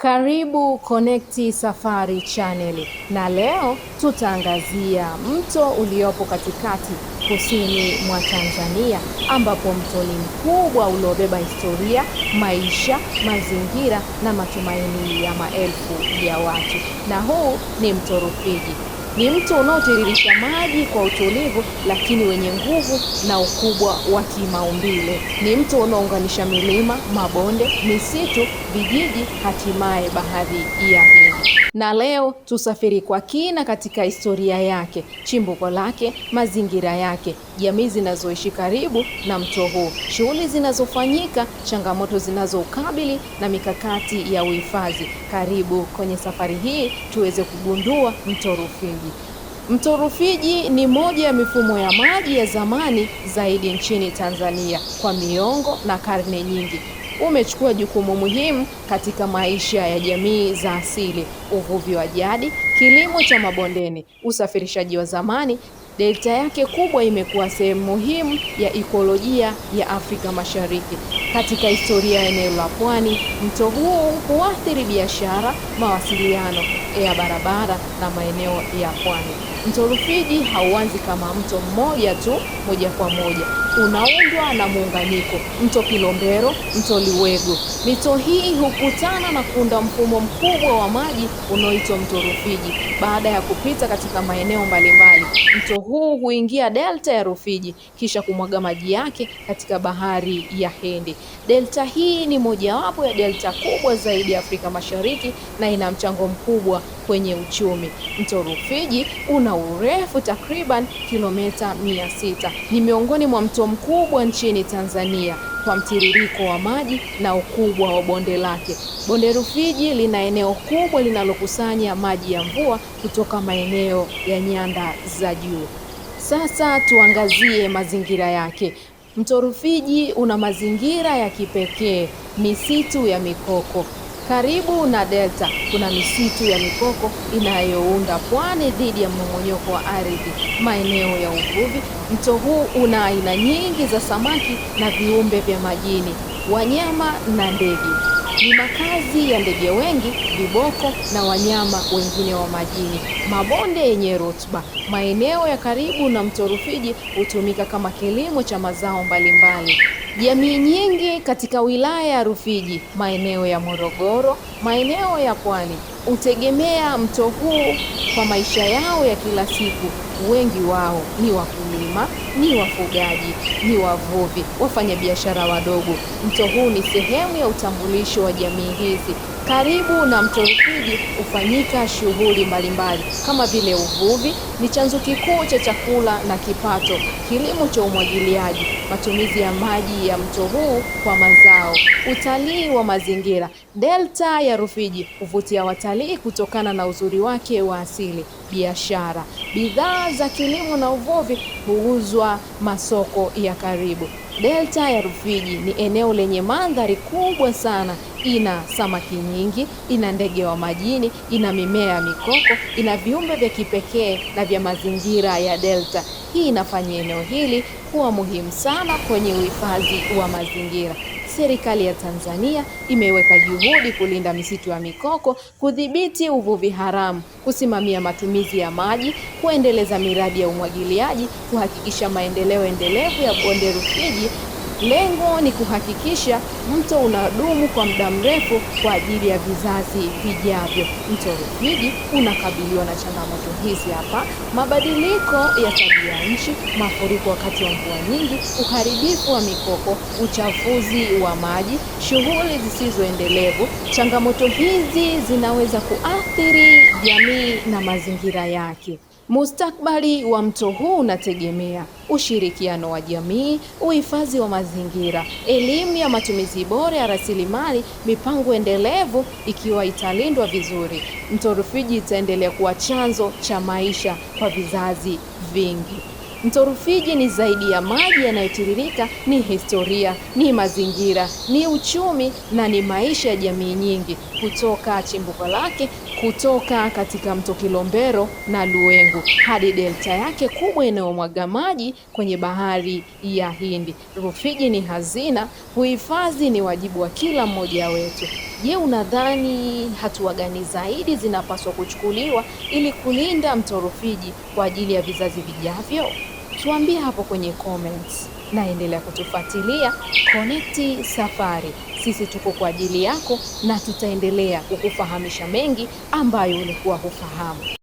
Karibu Connect Safari Channel, na leo tutaangazia mto uliopo katikati kusini mwa Tanzania, ambapo mto ni mkubwa uliobeba historia, maisha, mazingira na matumaini ya maelfu ya watu. Na huu ni mto Rufiji. Ni mto unaotiririsha maji kwa utulivu lakini wenye nguvu na ukubwa wa kimaumbile. Ni mto unaounganisha milima, mabonde, misitu, vijiji, hatimaye bahari ya Hindi. Na leo tusafiri kwa kina katika historia yake, chimbuko lake, mazingira yake, jamii zinazoishi karibu na mto huu, shughuli zinazofanyika, changamoto zinazoukabili na mikakati ya uhifadhi. Karibu kwenye safari hii tuweze kugundua mto Rufiji. Mto Rufiji ni moja ya mifumo ya maji ya zamani zaidi nchini Tanzania. Kwa miongo na karne nyingi umechukua jukumu muhimu katika maisha ya jamii za asili: uvuvi wa jadi, kilimo cha mabondeni, usafirishaji wa zamani. Delta yake kubwa imekuwa sehemu muhimu ya ikolojia ya Afrika Mashariki. Katika historia ya eneo la Pwani, mto huu huathiri biashara, mawasiliano ya barabara na maeneo ya pwani. Mto Rufiji hauanzi kama mto mmoja tu moja kwa moja, unaundwa na muunganiko: mto Kilombero, mto Liwegu. Mito hii hukutana na kuunda mfumo mkubwa wa maji unaoitwa mto Rufiji. Baada ya kupita katika maeneo mbalimbali, mto huu huingia delta ya Rufiji kisha kumwaga maji yake katika bahari ya Hindi. Delta hii ni mojawapo ya delta kubwa zaidi Afrika Mashariki na ina mchango mkubwa kwenye uchumi. Mto Rufiji una urefu takriban kilomita 600. Ni miongoni mwa mto mkubwa nchini Tanzania kwa mtiririko wa maji na ukubwa wa bonde lake. Bonde Rufiji lina eneo kubwa linalokusanya maji ya mvua kutoka maeneo ya nyanda za juu. Sasa tuangazie mazingira yake. Mto Rufiji una mazingira ya kipekee: misitu ya mikoko. Karibu na delta kuna misitu ya mikoko inayounda pwani dhidi ya mmomonyoko wa ardhi. Maeneo ya uvuvi. Mto huu una aina nyingi za samaki na viumbe vya majini, wanyama na ndege. Ni makazi ya ndege wengi, viboko na wanyama wengine wa majini. Mabonde yenye rutuba. Maeneo ya karibu na mto Rufiji hutumika kama kilimo cha mazao mbalimbali. Jamii nyingi katika wilaya ya Rufiji, maeneo ya Morogoro, maeneo ya Pwani hutegemea mto huu kwa maisha yao ya kila siku. Wengi wao ni wakulima, ni wafugaji, ni wavuvi, wafanyabiashara wadogo. Mto huu ni sehemu ya utambulisho wa jamii hizi. Karibu na mto Rufiji hufanyika shughuli mbalimbali kama vile uvuvi, ni chanzo kikuu cha chakula na kipato, kilimo cha umwagiliaji, matumizi ya maji ya mto huu kwa mazao, utalii wa mazingira. Delta ya Rufiji huvutia watalii kutokana na uzuri wake wa asili. Biashara, bidhaa za kilimo na uvuvi huuzwa masoko ya karibu. Delta ya Rufiji ni eneo lenye mandhari kubwa sana. Ina samaki nyingi, ina ndege wa majini, ina mimea ya mikoko, ina viumbe vya kipekee na vya mazingira ya delta. Hii inafanya eneo hili kuwa muhimu sana kwenye uhifadhi wa mazingira. Serikali ya Tanzania imeweka juhudi kulinda misitu ya mikoko, kudhibiti uvuvi haramu, kusimamia matumizi ya maji, kuendeleza miradi ya umwagiliaji, kuhakikisha maendeleo endelevu ya bonde Rufiji. Lengo ni kuhakikisha mto unadumu kwa muda mrefu kwa ajili ya vizazi vijavyo. Mto Rufiji unakabiliwa na changamoto hizi hapa: mabadiliko ya tabia nchi, mafuriko wakati wa mvua nyingi, uharibifu wa mikoko, uchafuzi wa maji, shughuli zisizoendelevu. Changamoto hizi zinaweza kuathiri jamii na mazingira yake. Mustakabali wa mto huu unategemea ushirikiano wa jamii, uhifadhi wa mazingira, elimu ya matumizi bora ya rasilimali, mipango endelevu. Ikiwa italindwa vizuri, mto Rufiji itaendelea kuwa chanzo cha maisha kwa vizazi vingi. Mto Rufiji ni zaidi ya maji yanayotiririka, ni historia, ni mazingira, ni uchumi na ni maisha ya jamii nyingi kutoka chimbuko lake, kutoka katika mto Kilombero na Luengu hadi delta yake kubwa inayomwaga maji kwenye bahari ya Hindi. Rufiji ni hazina, uhifadhi ni wajibu wa kila mmoja wetu. Je, unadhani hatua gani zaidi zinapaswa kuchukuliwa ili kulinda mto Rufiji kwa ajili ya vizazi vijavyo? Tuambie hapo kwenye comments. Naendelea kutufuatilia Connect Safari. Sisi tuko kwa ajili yako na tutaendelea kukufahamisha mengi ambayo ulikuwa hufahamu.